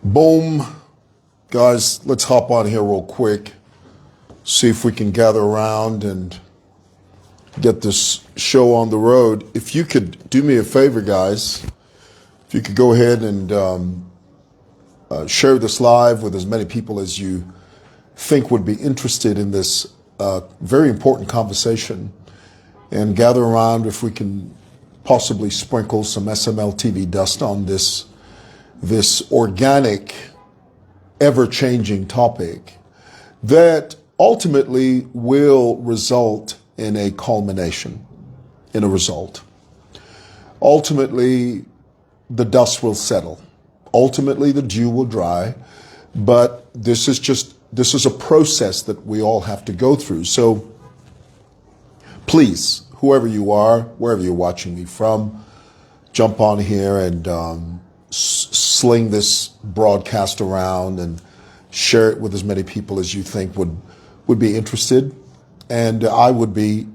Boom. Guys, let's hop on here real quick. See if we can gather around and get this show on the road. If you could do me a favor, guys, if you could go ahead and share this live with as many people as you think would be interested in this very important conversation, and gather around if we can possibly sprinkle some SML TV dust on this organic, ever-changing topic that ultimately will result in a culmination, in a result. Ultimately, the dust will settle. Ultimately, the dew will dry. But this is a process that we all have to go through. So please, whoever you are, wherever you're watching me from, jump on here and sling this broadcast around and share it with as many people as you think would be interested. And I would be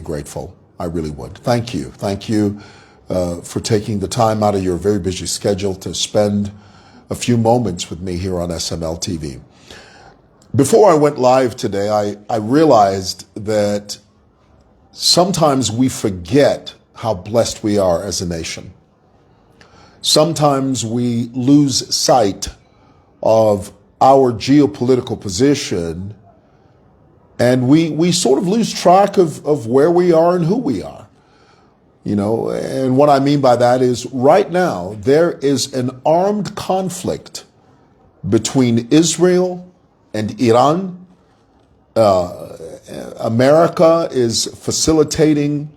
grateful. I really would. Thank you. Thank you for taking the time out of your very busy schedule to spend a few moments with me here on SML TV. Before I went live today, I realized that sometimes we forget how blessed we are as a nation. Sometimes we lose sight of our geopolitical position, and we sort of lose track of where we are and who we are. You know, and what I mean by that is right now there is an armed conflict between Israel and Iran. America is facilitating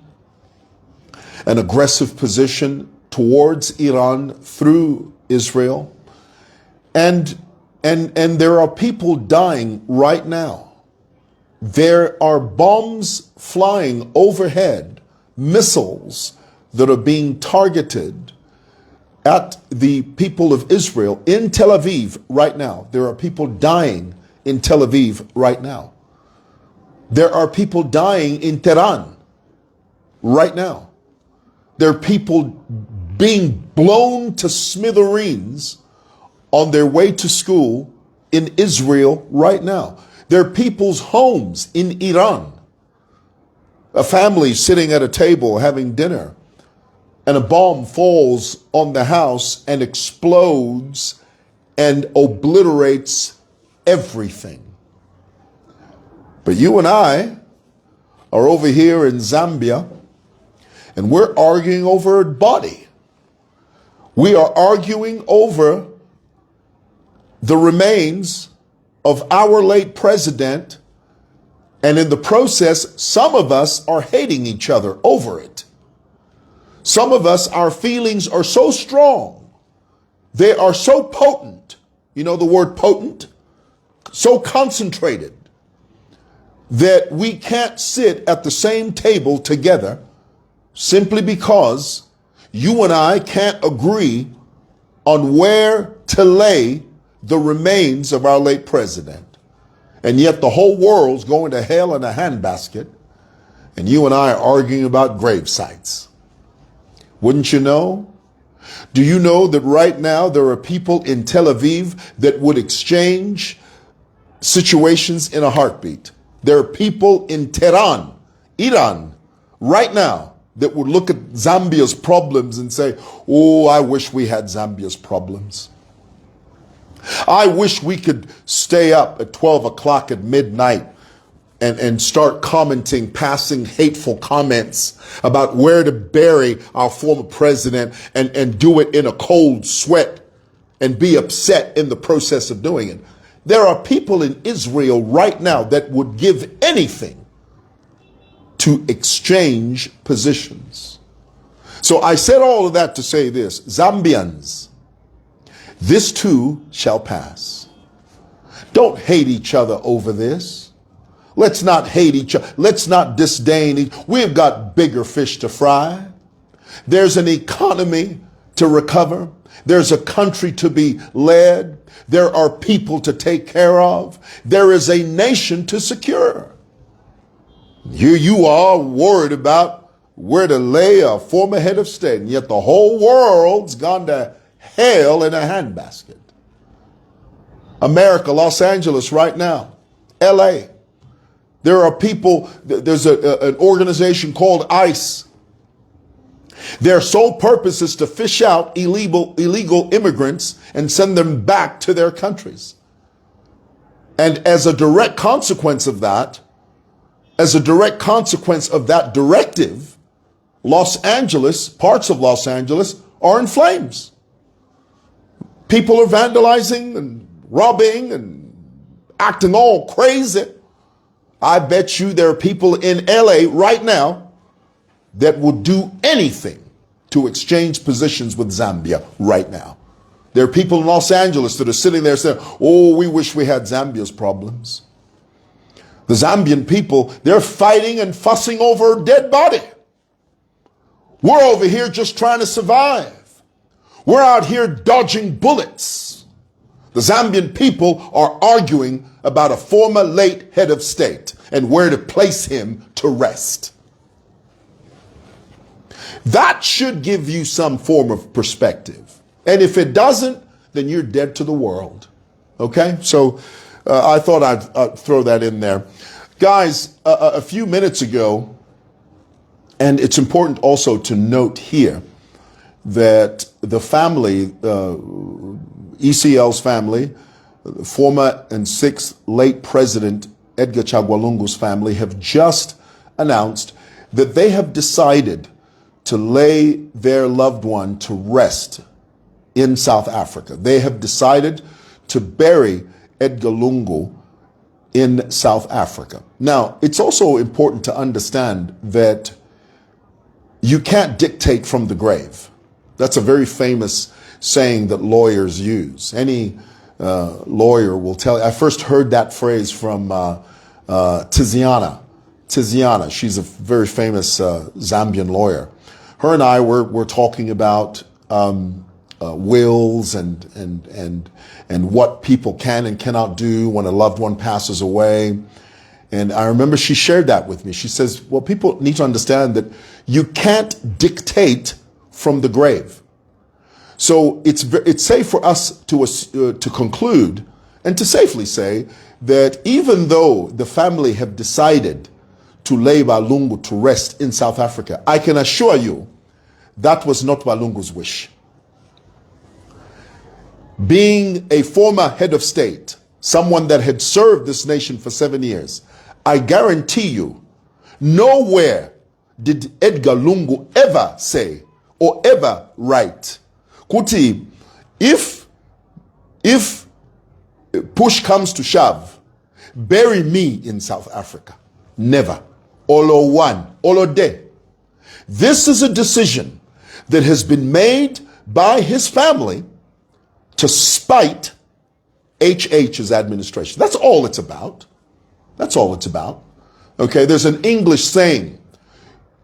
an aggressive position towards Iran through Israel. And there are people dying right now. There are bombs flying overhead, missiles that are being targeted at the people of Israel in Tel Aviv right now. There are people dying in Tel Aviv right now. There are people dying in Tehran right now. There are people being blown to smithereens on their way to school in Israel right now. There are people's homes in Iran. A family sitting at a table having dinner, and a bomb falls on the house and explodes and obliterates everything. But you and I are over here in Zambia, and we're arguing over a body. We are arguing over the remains of our late president, and in the process, some of us are hating each other over it. Some of us, our feelings are so strong, they are so potent, you know the word potent? So concentrated, that we can't sit at the same table together simply because you and I can't agree on where to lay the remains of our late president. And yet the whole world's going to hell in a handbasket, and you and I are arguing about grave sites. Wouldn't you know? Do you know that right now there are people in Tel Aviv that would exchange situations in a heartbeat? There are people in Tehran, Iran, right now that would look at Zambia's problems and say, oh, I wish we had Zambia's problems. I wish we could stay up at 12 o'clock at midnight and start commenting, passing hateful comments about where to bury our former president and do it in a cold sweat and be upset in the process of doing it. There are people in Israel right now that would give anything to exchange positions. So I said all of that to say this: Zambians, this too shall pass. Don't hate each other over this. Let's not hate each other. Let's not disdain. We've got bigger fish to fry. There's an economy to recover. There's a country to be led. There are people to take care of. There is a nation to secure. Here you are worried about where to lay a former head of state, and yet the whole world's gone to hell in a handbasket. America, Los Angeles right now, LA. There are people, there's an organization called ICE. Their sole purpose is to fish out illegal immigrants and send them back to their countries. And as a direct consequence of that, directive, Los Angeles, parts of Los Angeles are in flames. People are vandalizing and robbing and acting all crazy. I bet you there are people in LA right now that would do anything to exchange positions with Zambia right now. There are people in Los Angeles that are sitting there saying, oh, we wish we had Zambia's problems. The Zambian people, they're fighting and fussing over a dead body. We're over here just trying to survive. We're out here dodging bullets. The Zambian people are arguing about a former late head of state and where to place him to rest. That should give you some form of perspective. And if it doesn't, then you're dead to the world. Okay? So I thought I'd throw that in there. Guys, a few minutes ago, and it's important also to note here that the family, EcL's family, former and sixth late President Edgar Chagwa Lungu's family, have just announced that they have decided to lay their loved one to rest in South Africa. They have decided to bury Edgar Lungu in South Africa. Now, it's also important to understand that you can't dictate from the grave. That's a very famous saying that lawyers use. Any lawyer will tell you. I first heard that phrase from Tiziana. Tiziana, she's a very famous Zambian lawyer. Her and I were talking about wills and what people can and cannot do when a loved one passes away. And I remember she shared that with me. She says, well, people need to understand that you can't dictate from the grave. So it's safe for us to conclude and to safely say that even though the family have decided to lay Balungu to rest in South Africa, I can assure you that was not Balungu's wish. Being a former head of state, someone that had served this nation for 7 years, I guarantee you, nowhere did Edgar Lungu ever say or ever write, Kuti, if push comes to shove, bury me in South Africa. Never. Olo one, olo de. This is a decision that has been made by his family to spite HH's administration. That's all it's about. That's all it's about. Okay, there's an English saying,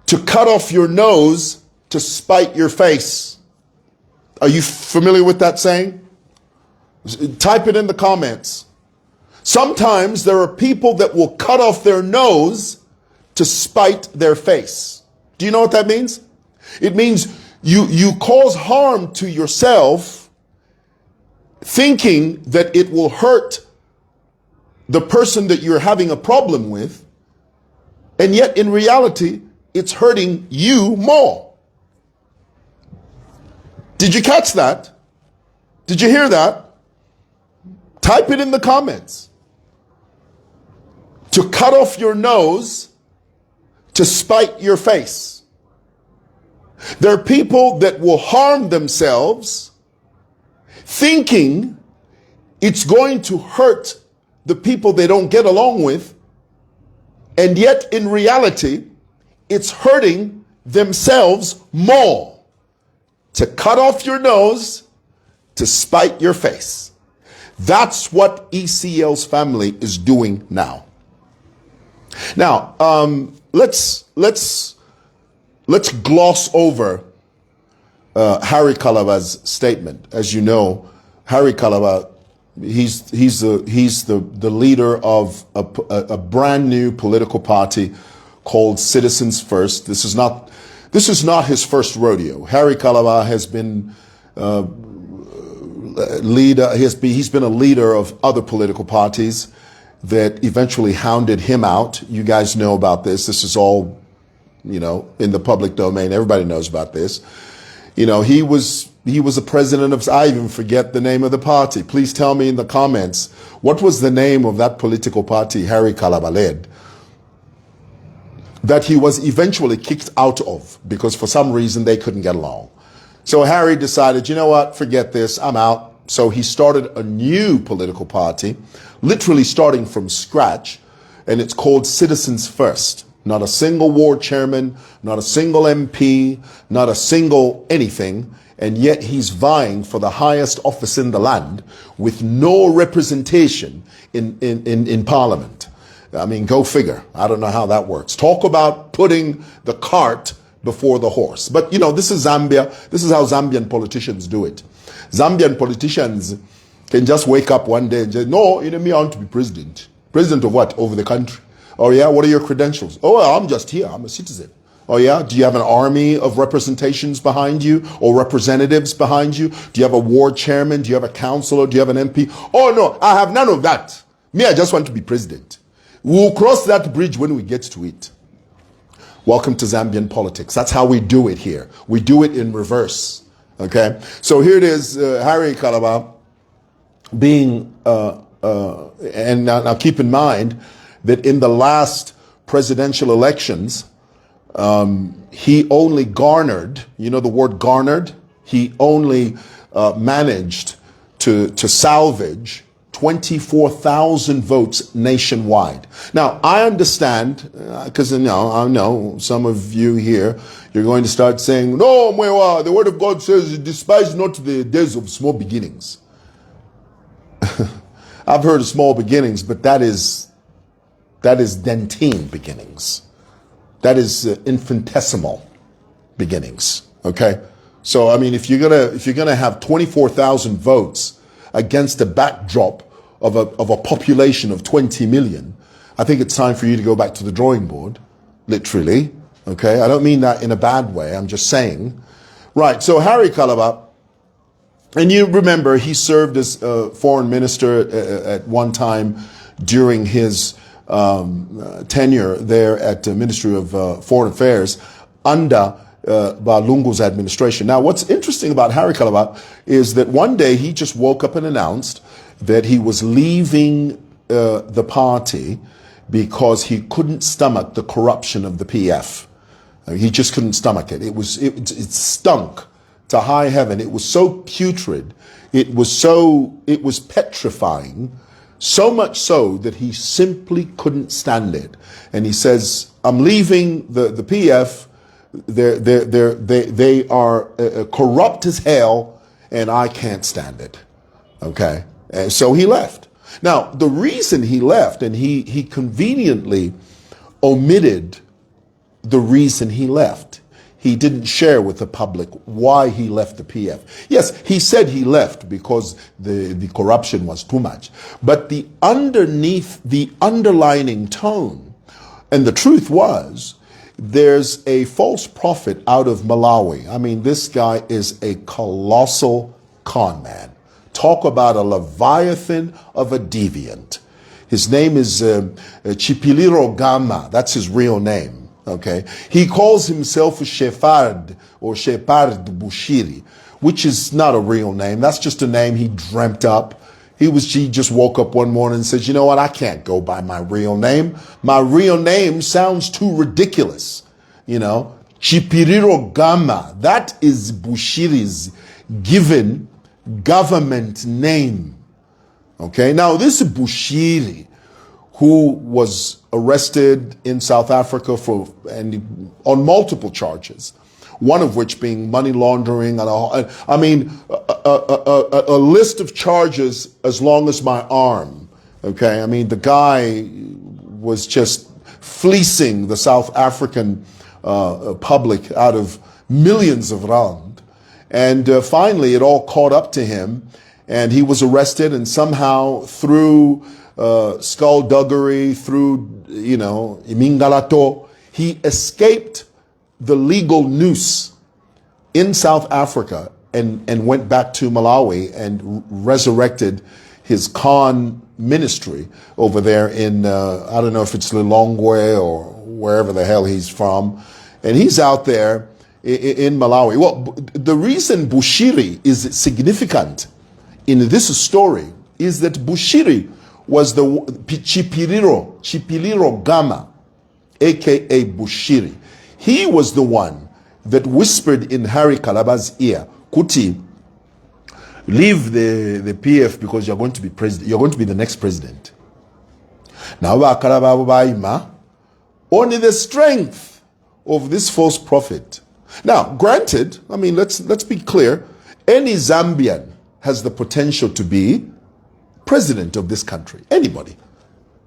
to cut off your nose to spite your face. Are you familiar with that saying? Type it in the comments. Sometimes there are people that will cut off their nose to spite their face. Do you know what that means? It means you cause harm to yourself thinking that it will hurt the person that you're having a problem with, and yet in reality, it's hurting you more. Did you catch that? Did you hear that? Type it in the comments. To cut off your nose to spite your face. There are people that will harm themselves thinking it's going to hurt the people they don't get along with, and yet in reality, it's hurting themselves more. To cut off your nose to spite your face. That's what EcL's family is doing now. Now, let's gloss over Harry Kalaba's statement. As you know, Harry Kalaba, he's the leader of a brand new political party called Citizens First. This is not his first rodeo. Harry Kalaba has been leader. He's been a leader of other political parties that eventually hounded him out. You guys know about this. This is all, in the public domain. Everybody knows about this. He was a president of, I even forget the name of the party. Please tell me in the comments, what was the name of that political party Harry Kalaba led, that he was eventually kicked out of because for some reason they couldn't get along. So Harry decided, you know what, forget this, I'm out. So he started a new political party, literally starting from scratch, and it's called Citizens First. Not a single ward chairman, not a single MP, not a single anything, and yet he's vying for the highest office in the land with no representation in Parliament. I mean, go figure. I don't know how that works. Talk about putting the cart before the horse. But, this is Zambia. This is how Zambian politicians do it. Zambian politicians can just wake up one day and say, no, me, I want to be president. President of what? Over the country. Oh, yeah? What are your credentials? Oh, well, I'm just here. I'm a citizen. Oh, yeah? Do you have an army of representations behind you or representatives behind you? Do you have a ward chairman? Do you have a councillor? Do you have an MP? Oh, no, I have none of that. Me, I just want to be president. We'll cross that bridge when we get to it. Welcome to Zambian politics. That's how we do it here. We do it in reverse. Okay? So here it is, Harry Kalaba being, and now keep in mind that in the last presidential elections, he only garnered, the word garnered, he only managed to salvage 24,000 votes nationwide. Now, I understand, because I know some of you here, you're going to start saying, no, mwewa, the word of God says, despise not the days of small beginnings. I've heard of small beginnings, but that is dentine beginnings. That is infinitesimal beginnings. Okay, so I mean, if you're gonna have 24,000 votes against a backdrop of a population of 20 million, I think it's time for you to go back to the drawing board, literally. Okay, I don't mean that in a bad way. I'm just saying, right? So Harry Kalaba. And you remember, he served as foreign minister at one time during his tenure there at the Ministry of Foreign Affairs under Lungu's administration. Now, what's interesting about Harry Kalaba is that one day he just woke up and announced that he was leaving the party because he couldn't stomach the corruption of the PF. He just couldn't stomach it. It stunk to high heaven. It was so putrid. It was petrifying, so much so that he simply couldn't stand it. And he says, I'm leaving the PF. They are corrupt as hell, and I can't stand it. Okay. And so he left. Now, the reason he left, and he conveniently omitted the reason he left. He didn't share with the public why he left the PF. Yes, he said he left because the corruption was too much. But the underlining tone, and the truth was, there's a false prophet out of Malawi. I mean, this guy is a colossal con man. Talk about a leviathan of a deviant. His name is Chipiliro Gama. That's his real name. Okay, he calls himself a Shepard or Shepard Bushiri, which is not a real name. That's just a name he dreamt up. He just woke up one morning and said, you know what? I can't go by my real name. My real name sounds too ridiculous. Chipiriro Gama. That is Bushiri's given government name. Okay, now this is Bushiri, who was arrested in South Africa on multiple charges, one of which being money laundering, and a list of charges as long as my arm. Okay, I mean, the guy was just fleecing the South African public out of millions of rand, and finally it all caught up to him, and he was arrested, and somehow through skullduggery, through, imingalato, he escaped the legal noose in South Africa and went back to Malawi and resurrected his Khan ministry over there in, I don't know if it's Lilongwe or wherever the hell he's from. And he's out there in Malawi. Well, the reason Bushiri is significant in this story is that Bushiri was the Chipiliro Gama, aka Bushiri. He was the one that whispered in Harry Kalaba's ear, Kuti, leave the PF because you're going to be president. You're going to be the next president. Now, only the strength of this false prophet. Now, granted, I mean, let's be clear. Any Zambian has the potential to be president of this country. Anybody.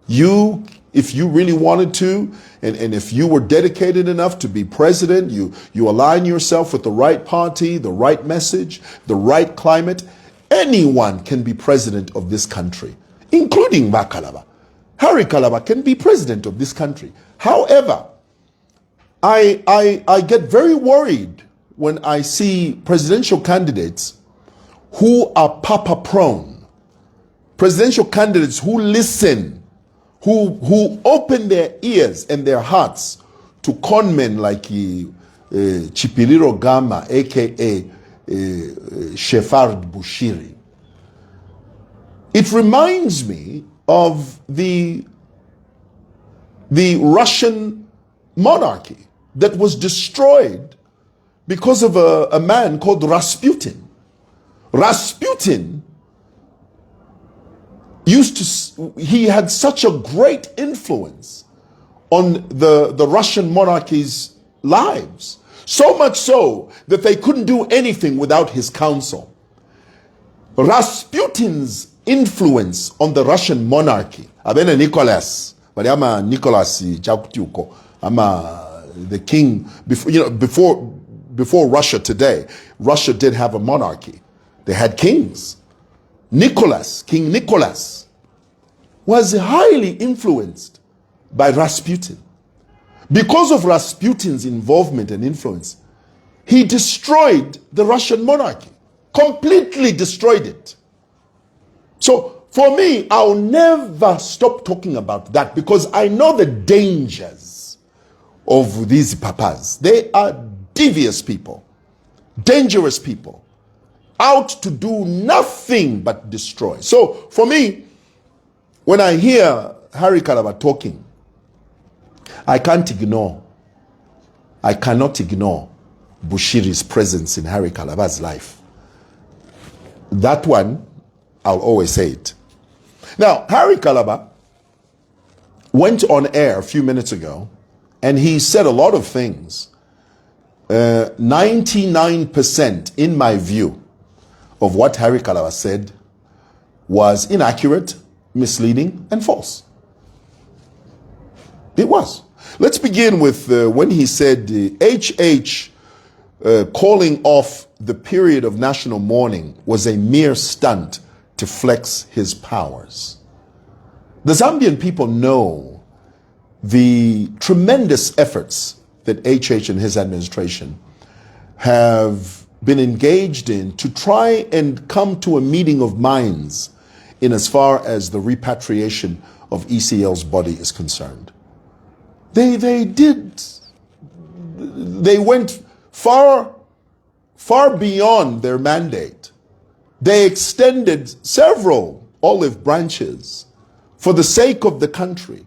You, if you really wanted to, and if you were dedicated enough to be president, you align yourself with the right party, the right message, the right climate, anyone can be president of this country, including Kalaba. Harry Kalaba can be president of this country. However, I get very worried when I see presidential candidates who are papa prone, presidential candidates who listen, who open their ears and their hearts to conmen like Chipiliro Gama, aka Shefard Bushiri. It reminds me of the Russian monarchy that was destroyed because of a man called Rasputin. Rasputin he had such a great influence on the Russian monarchy's lives. So much so that they couldn't do anything without his counsel. Rasputin's influence on the Russian monarchy, Abena Nicholas, but I'm a Nicholas Chautyuko, I'm the king, before Russia today, Russia did have a monarchy. They had kings. King Nicholas, was highly influenced by Rasputin. Because of Rasputin's involvement and influence, he destroyed the Russian monarchy, completely destroyed it. So for me, I'll never stop talking about that because I know the dangers of these papas. They are devious people, dangerous people, out to do nothing but destroy. So for me, when I hear Harry Kalaba talking, I cannot ignore Bushiri's presence in Harry Kalaba's life. That one, I'll always say it. Now, Harry Kalaba went on air a few minutes ago, and he said a lot of things. 99%, in my view, of what Harry Kalaba said was inaccurate, misleading, and false. It was. Let's begin with when he said HH calling off the period of national mourning was a mere stunt to flex his powers. The Zambian people know the tremendous efforts that HH and his administration have been engaged in to try and come to a meeting of minds in as far as the repatriation of EcL's body is concerned. They went far beyond their mandate. They extended several olive branches for the sake of the country.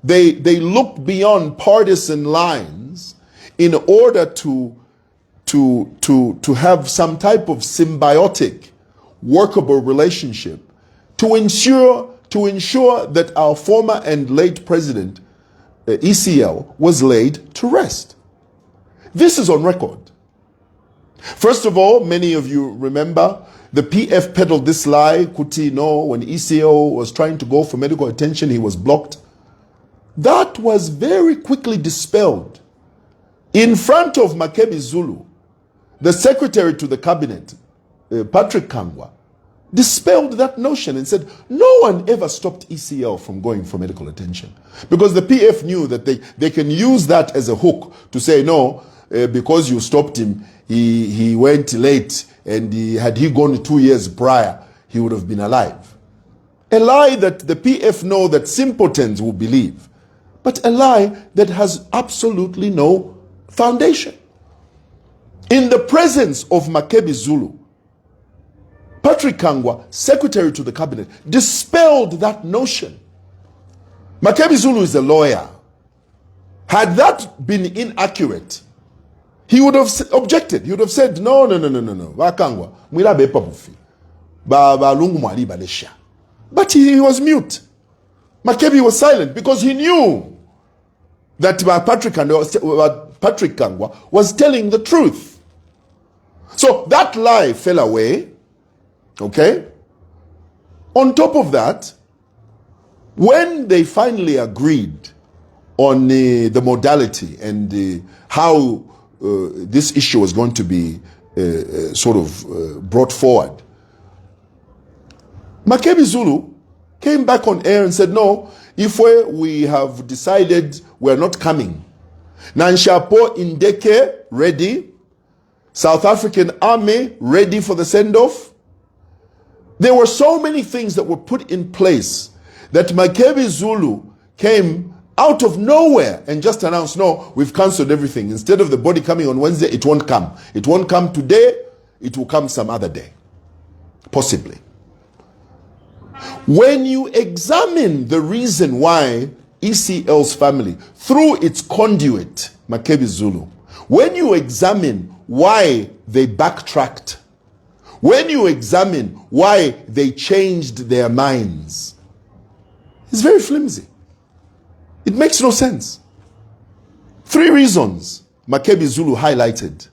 They looked beyond partisan lines in order to have some type of symbiotic, workable relationship to ensure that our former and late president, EcL, was laid to rest. This is on record. First of all, many of you remember the PF peddled this lie, Kuti, no, when EcL was trying to go for medical attention, he was blocked. That was very quickly dispelled. In front of Makebi Zulu, the secretary to the cabinet, Patrick Kangwa, dispelled that notion and said, no one ever stopped EcL from going for medical attention. Because the PF knew that they can use that as a hook to say, no, because you stopped him, he went late and had he gone 2 years prior, he would have been alive. A lie that the PF know that simpletons will believe, but a lie that has absolutely no foundation. In the presence of Makebi Zulu, Patrick Kangwa, secretary to the cabinet, dispelled that notion. Makebi Zulu is a lawyer. Had that been inaccurate, he would have objected. He would have said, no. Wakangwa, mwila bepa bufi. Ba lungu mwali balesha. But he was mute. Makebi was silent because he knew that Patrick Kangwa was telling the truth. So that lie fell away. Okay? On top of that, when they finally agreed on the modality and how this issue was going to be brought forward, Makebi Zulu came back on air and said, no, if we have decided we're not coming. Nanshapo Indeke ready. South African Army ready for the send-off. There were so many things that were put in place that Makebi Zulu came out of nowhere and just announced, no, we've cancelled everything. Instead of the body coming on Wednesday, it won't come. It won't come today. It will come some other day. Possibly. When you examine the reason why EcL's family, through its conduit, Makebi Zulu, when you examine why they backtracked, when you examine why they changed their minds, it's very flimsy. It makes no sense. 3 reasons Makebi Zulu highlighted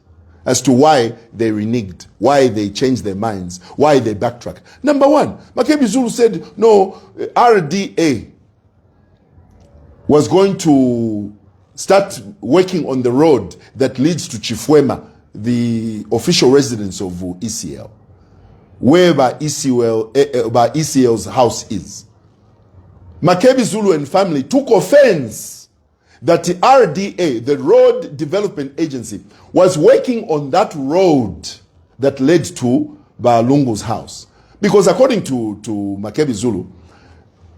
as to why they reneged, why they changed their minds, why they backtracked. Number 1, Makebi Zulu said, no, RDA was going to start working on the road that leads to Chifwema, the official residence of EcL, where EcL's house is. Makebi Zulu and family took offense that the RDA, the Road Development Agency, was working on that road that led to Balungu's house. Because according to Makebi Zulu,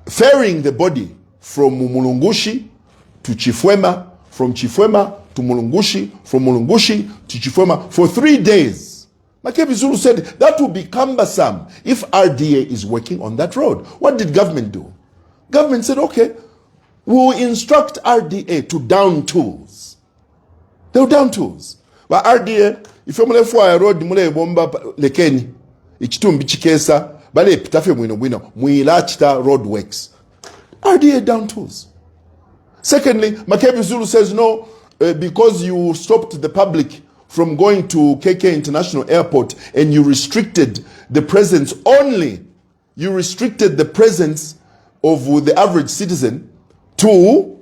ferrying the body from Mulungushi to Chifwema, from Chifwema to Mulungushi, from Mulungushi to Chifwema for 3 days. Makebi Zulu said that would be cumbersome if RDA is working on that road. What did government do? Government said, okay, we'll instruct RDA to down tools. They will down tools. But RDA, if you're for a road, mule bomba lekeni, ichitumbi chikesa, bale pitafe mwino, mwilachita road works. RDA down tools. Secondly, Makebi Zulu says, no, because you stopped the public from going to KK International Airport and you restricted the presence only, you restricted the presence of the average citizen to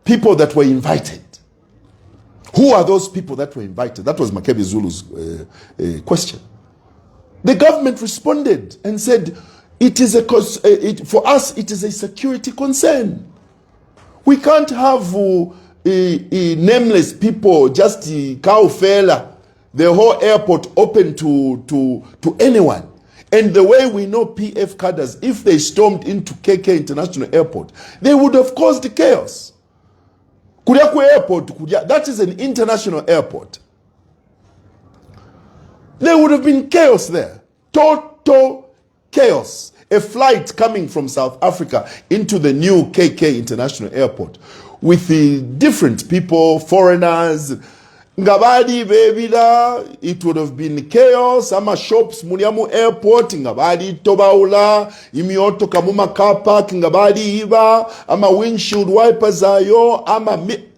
people that were invited. Who are those people that were invited? That was Makebi Zulu's question. The government responded and said, it is for us, it is a security concern. We can't have nameless people, just cow fella, the whole airport open to anyone. And the way we know PF cadres, if they stormed into KK International Airport, they would have caused chaos. Kuriakwe Airport, that is an international airport. There would have been chaos there. Total chaos. A flight coming from South Africa into the new KK International Airport with the different people, foreigners. Ngabadi bebila, it would have been chaos. Ama shops Muniamu Airport, ngabadi tobaula, imioto kamuma car park, ngabadi iba, ama windshield wipers ayo,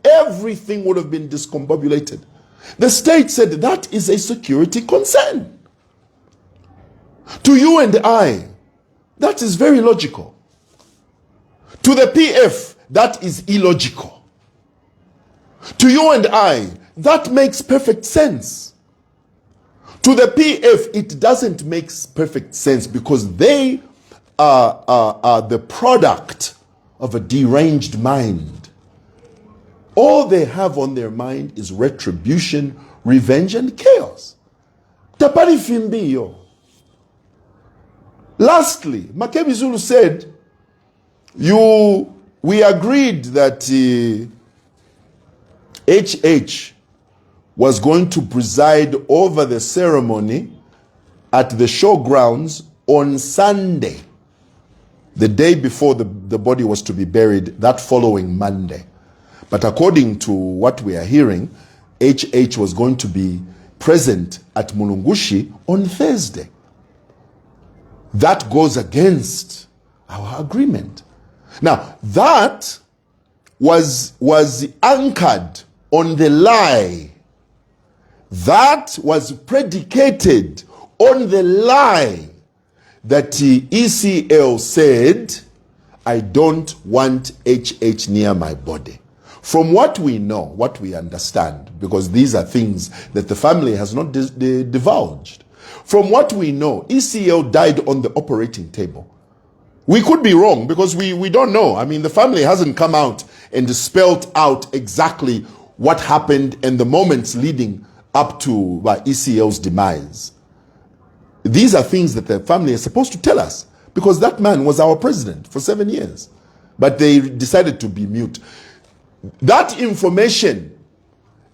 everything would have been discombobulated. The state said that is a security concern. To you and I, that is very logical. To the PF, that is illogical. To you and I, that makes perfect sense. To the PF, it doesn't make perfect sense because they are the product of a deranged mind. All they have on their mind is retribution, revenge, and chaos. tapari fimbiyo. Lastly, Makebi Zulu said, we agreed that HH was going to preside over the ceremony at the showgrounds on Sunday, the day before the body was to be buried, that following Monday. But according to what we are hearing, HH was going to be present at Mulungushi on Thursday. That goes against our agreement. Now, that was anchored on the lie. That was predicated on the lie that EcL said, I don't want HH near my body. From what we know, what we understand, because these are things that the family has not divulged. From what we know, EcL died on the operating table. We could be wrong because we don't know. I mean, the family hasn't come out and spelled out exactly what happened and the moments leading up to EcL's demise. These are things that the family is supposed to tell us because that man was our president for 7 years. But they decided to be mute. That information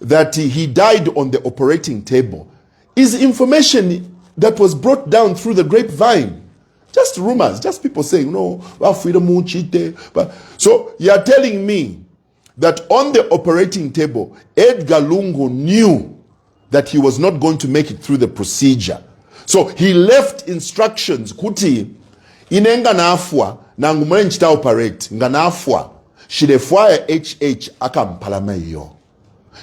that he died on the operating table is information that was brought down through the grapevine. Just rumors, just people saying, no, so you are telling me that on the operating table, Edgar Lungu knew that he was not going to make it through the procedure. So he left instructions, kuti, inenga nafwa, nangumule nchita operate, nga nafwa, shidefwaya HH akampalamayo.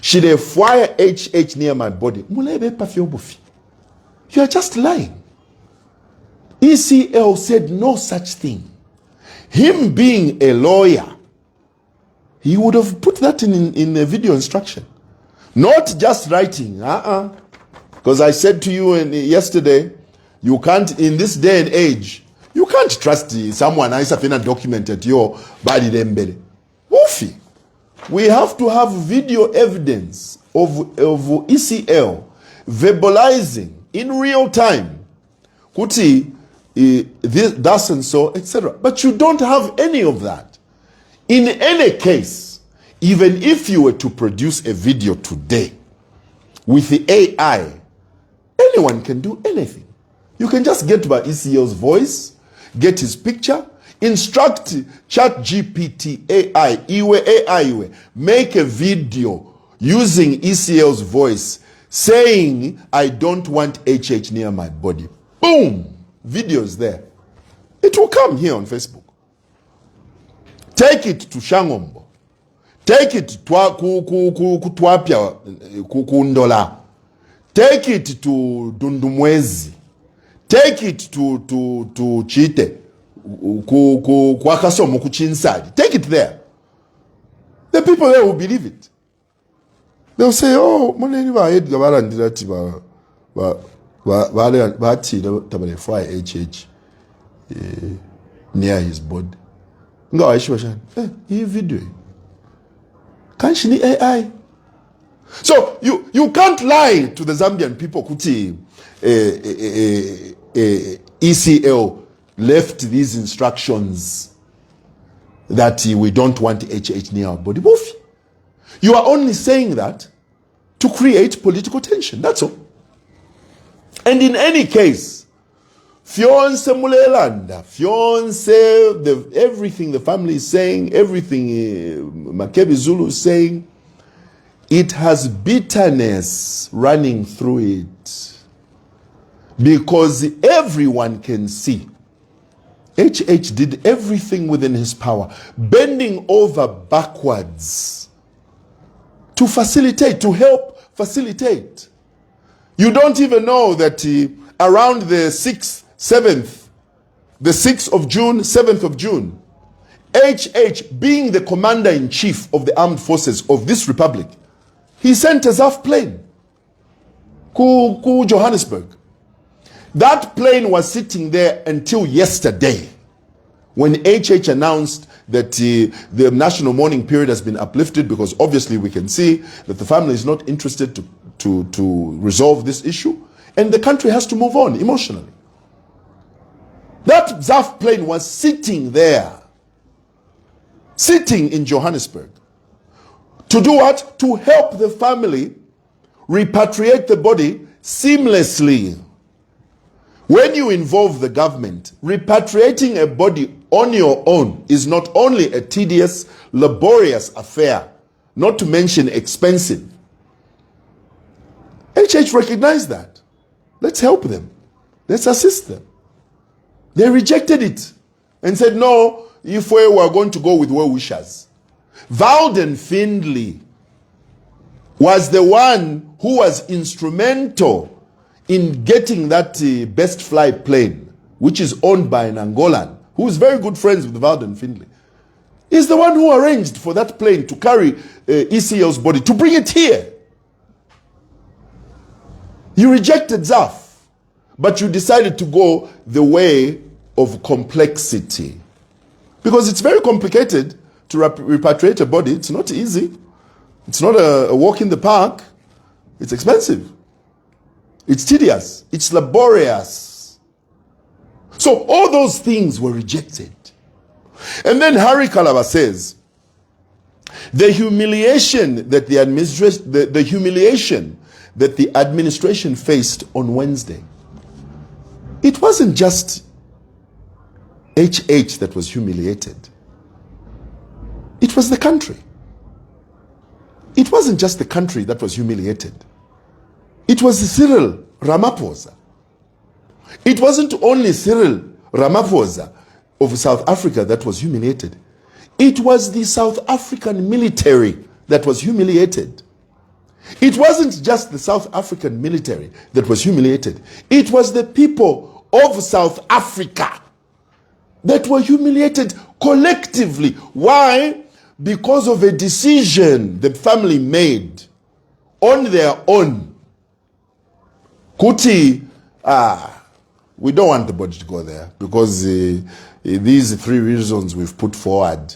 Shidefwaya HH near my body. Mulebe pafiobufi. You are just lying. EcL said no such thing. Him being a lawyer, he would have put that in a video instruction. Not just writing. Because I said to you yesterday, you can't, in this day and age, you can't trust someone else if documented your body dembele. Woofy. We have to have video evidence of EcL verbalizing in real time. Kuti, this and so, etc. But you don't have any of that. In any case, even if you were to produce a video today with the AI, anyone can do anything. You can just get by EcL's voice, get his picture, instruct ChatGPT AI, iwe, make a video using EcL's voice saying, I don't want HH near my body. Boom! Videos there. It will come here on Facebook. Take it to Shangombo. Take it to Twapia Kundola. Take it to Dundumwezi. Take it to Chite. Kwakasomo Kuchinsadi. Take it there. The people there will believe it. They'll say, oh, Moneni wa Edgar Barandilati HH near his body. Ngo aishwa hii video. Can't she need AI? So you can't lie to the Zambian people kuti EcL left these instructions that we don't want HH near our body. You are only saying that to create political tension. That's all. And in any case, Fionse Mulelanda, Fionse, everything the family is saying, everything Makebi Zulu is saying, it has bitterness running through it. Because everyone can see HH did everything within his power, bending over backwards to facilitate, to help facilitate. You don't even know that around the 6th, 7th, the 6th of June, 7th of June, HH, being the commander-in-chief of the armed forces of this republic, he sent a ZAF plane to Johannesburg. That plane was sitting there until yesterday when HH announced that the national mourning period has been uplifted, because obviously we can see that the family is not interested to resolve this issue. And the country has to move on emotionally. That ZAF plane was sitting there, sitting in Johannesburg. To do what? To help the family repatriate the body seamlessly. When you involve the government, repatriating a body on your own is not only a tedious, laborious affair, not to mention expensive. HH recognized that. Let's help them. Let's assist them. They rejected it and said, no, if we were going to go with well-wishers. Valden Findlay was the one who was instrumental in getting that best fly plane, which is owned by an Angolan, who is very good friends with Valden Findlay. He's the one who arranged for that plane to carry EcL's body, to bring it here. You rejected ZAF, but you decided to go the way of complexity. Because it's very complicated to repatriate a body. It's not easy. It's not a walk in the park. It's expensive. It's tedious. It's laborious. So all those things were rejected. And then Harry Kalaba says, the humiliation that the administration faced on Wednesday, it wasn't just HH that was humiliated. It was the country. It wasn't just the country that was humiliated. It was Cyril Ramaphosa. It wasn't only Cyril Ramaphosa of South Africa that was humiliated. It was the South African military that was humiliated. It wasn't just the South African military that was humiliated. It was the people of South Africa that were humiliated collectively. Why? Because of a decision the family made on their own. Kuti, we don't want the body to go there because these three reasons we've put forward,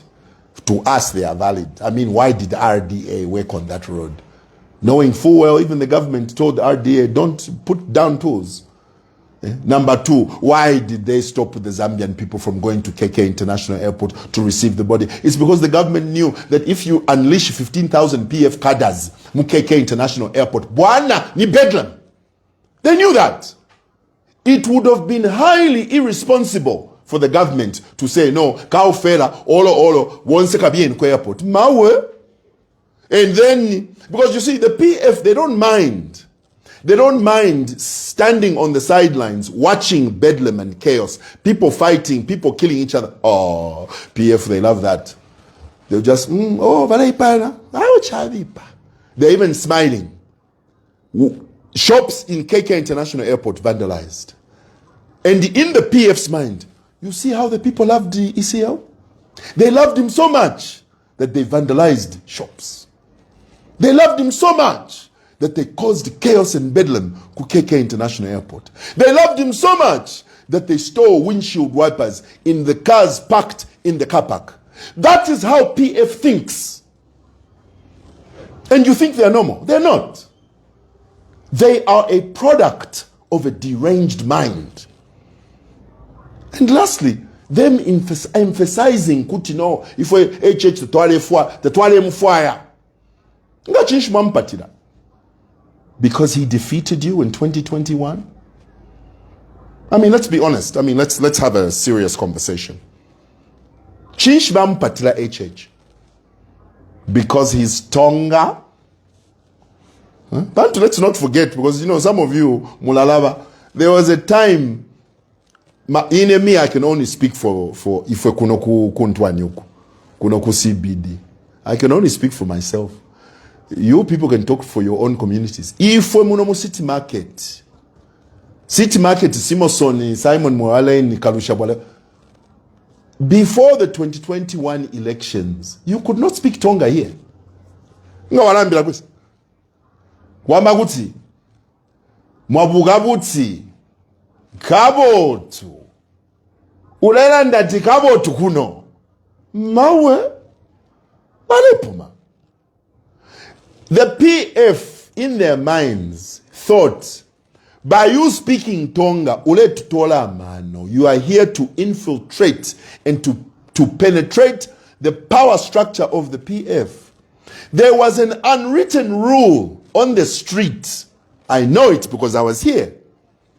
to us they are valid. I mean, why did RDA work on that road? Knowing full well, even the government told RDA, don't put down tools. Number two, why did they stop the Zambian people from going to KK International Airport to receive the body? It's because the government knew that if you unleash 15,000 PF cadres mu KK International Airport, Bwana ni bedlam. They knew that. It would have been highly irresponsible for the government to say, no, Kaufela, Olo, once Kabien Airport. Mawe. And then, because you see, the PF, they don't mind. They don't mind standing on the sidelines, watching bedlam and chaos. People fighting, people killing each other. Oh, PF, they love that. They'll just, they're even smiling. Shops in KK International Airport vandalized. And in the PF's mind, you see how the people loved the EcL? They loved him so much that they vandalized shops. They loved him so much that they caused chaos and bedlam to KK International Airport. They loved him so much that they stole windshield wipers in the cars parked in the car park. That is how PF thinks. And you think they're normal. They're not. They are a product of a deranged mind. And lastly, them emphasizing, if we HH the toile fire. Because he defeated you in 2021? I mean, let's be honest. I mean, let's have a serious conversation. Chinchbam Patila HH. Because he's Tonga. But let's not forget, because some of you, Mulalava, there was a time, in me I can only speak for if kunoku kuntwanyuku, kunoku CBD. I can only speak for myself. You people can talk for your own communities. If we munomu city market Simosoni, Simon Mwale, Karushabwale, before the 2021 elections, you could not speak Tonga here. Wamaguti, Mwabugabuti, Kabotu, Ulela ti Kabotu kuno, Mawe, Malepuma. The PF in their minds thought By you speaking Tonga, you are here to infiltrate and to penetrate the power structure of the PF. There was an unwritten rule on the street. I know it because I was here.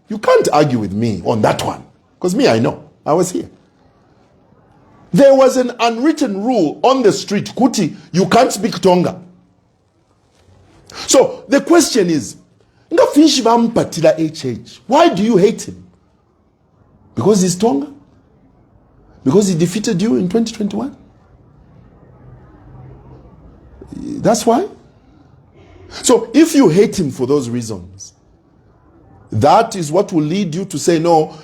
You can't argue with me on that one. Because me, I know. I was here. There was an unwritten rule on the street. Kuti, you can't speak Tonga. So the question is, why do you hate him? Because he's Tonga? Because he defeated you in 2021? That's why? So if you hate him for those reasons, that is what will lead you to say, no,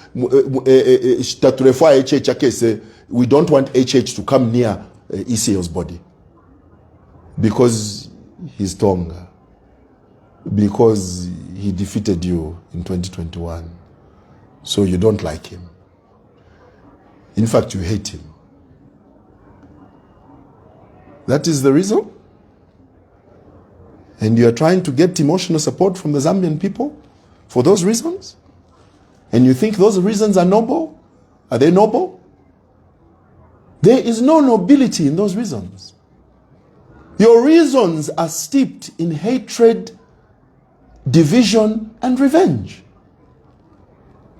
we don't want HH to come near EcL's body. Because he's Tonga. Because he defeated you in 2021. So you don't like him. In fact, you hate him. That is the reason? And you are trying to get emotional support from the Zambian people for those reasons? And you think those reasons are noble? Are they noble? There is no nobility in those reasons. Your reasons are steeped in hatred, division, and revenge.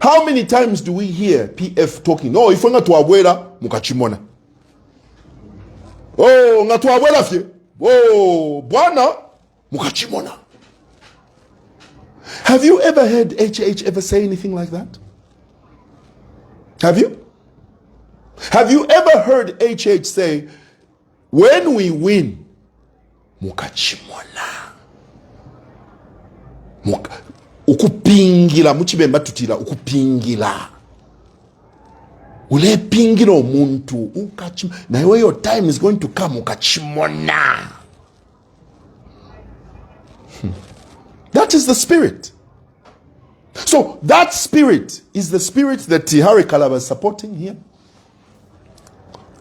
How many times do we hear PF talking? Oh, if nga tuwabwela mukachimona. Oh, nga tuwabwela fye. Oh, bwana mukachimona. Have you ever heard HH ever say anything like that? Have you? Have you ever heard HH say, when we win, mukachimona? Ukupingila, muchibemba tutila, ukupingila. Ule pingila omuntu, ukachimona. Na iwe your time is going to come, ukachimona. That is the spirit. So that spirit is the spirit that Harry Kalaba is supporting here.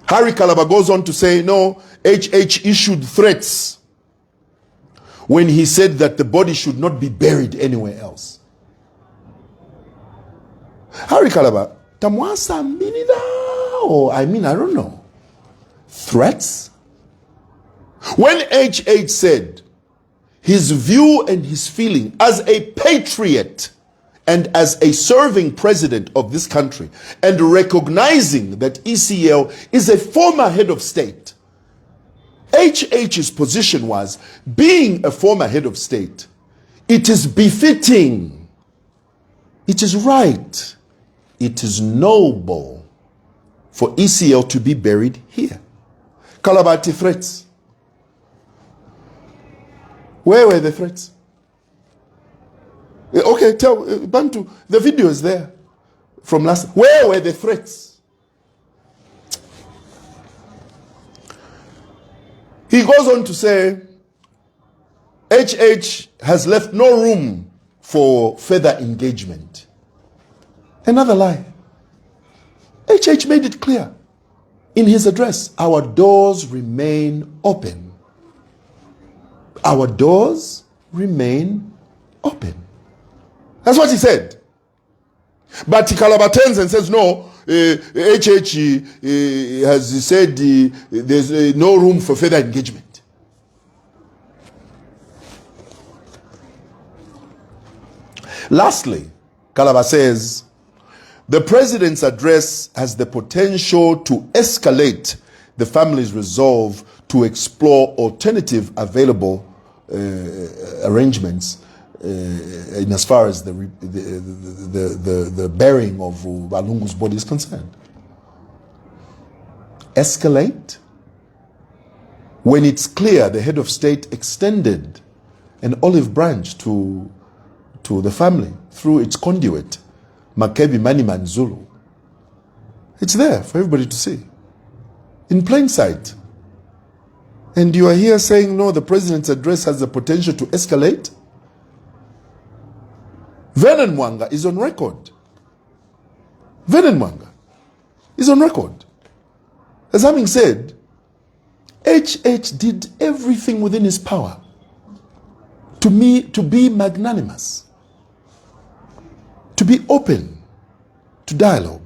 Harry Kalaba goes on to say, no, HH issued threats when he said that the body should not be buried anywhere else. Harry Kalaba, tamwasa minida, or I don't know. Threats? When HH said his view and his feeling as a patriot and as a serving president of this country, and recognizing that EcL is a former head of state, HH's position was, being a former head of state, it is befitting, it is right, it is noble for EcL to be buried here. Kalabati threats. Where were the threats? Okay, tell Bantu, the video is there from last. Where were the threats? He goes on to say, HH has left no room for further engagement. Another lie. HH made it clear in his address, our doors remain open. Our doors remain open. That's what he said. But Kalaba turns and says, no, HH has said there's no room for further engagement. Lastly, Kalaba says, the president's address has the potential to escalate the family's resolve to explore alternative available arrangements in as far as the burying of Balungu's body is concerned. Escalate? When it's clear the head of state extended an olive branch to the family through its conduit, Makebi Maniman Zulu. It's there for everybody to see. In plain sight. And you are here saying, no, the president's address has the potential to escalate? Vernon Mwanga is on record. Vernon Mwanga is on record. As having said, HH did everything within his power to be magnanimous. to be open to dialogue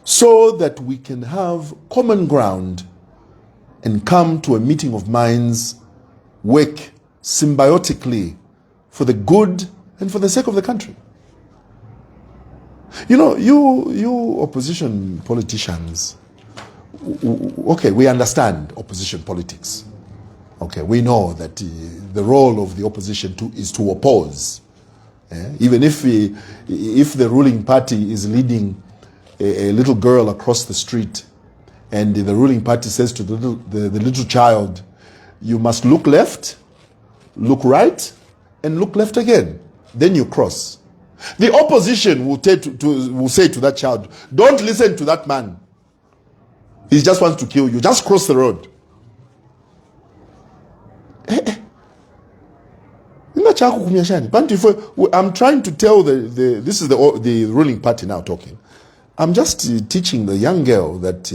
so that we can have common ground and come to a meeting of minds, work symbiotically for the good and for the sake of the country. You know, you opposition politicians, okay, we understand opposition politics. Okay, we know that the role of the opposition is to oppose. Even if the ruling party is leading a little girl across the street, and the ruling party says to the little child, you must look left, look right, and look left again. Then you cross. The opposition will say to that child, don't listen to that man. He just wants to kill you. Just cross the road. I'm trying to tell this is the ruling party now talking. I'm just teaching the young girl that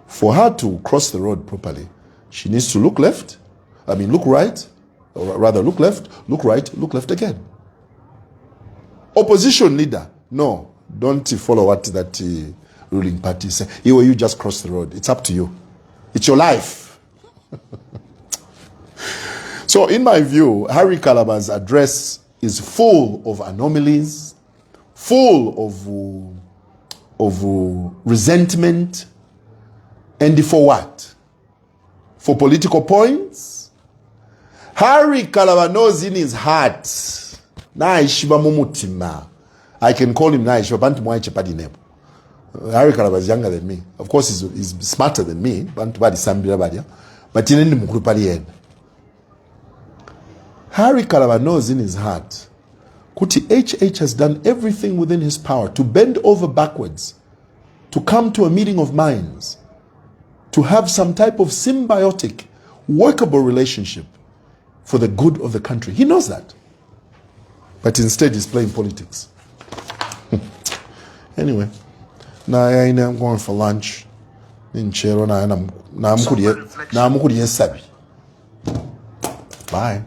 for her to cross the road properly, she needs to look left, look right, or rather look left, look right, look left again. Opposition leader, no, don't follow what that ruling party say. You just cross the road. It's up to you. It's your life. So in my view, Harry Kalaba's address is full of anomalies, full of resentment, and for what? For political points? Harry Kalaba knows in his heart, I can call him Harry Kalaba is younger than me. Of course, he's smarter than me, but Harry Kalaba knows in his heart, Kuti HH has done everything within his power to bend over backwards, to come to a meeting of minds, to have some type of symbiotic, workable relationship for the good of the country. He knows that. But instead he's playing politics. Anyway, now I'm going for lunch. Bye.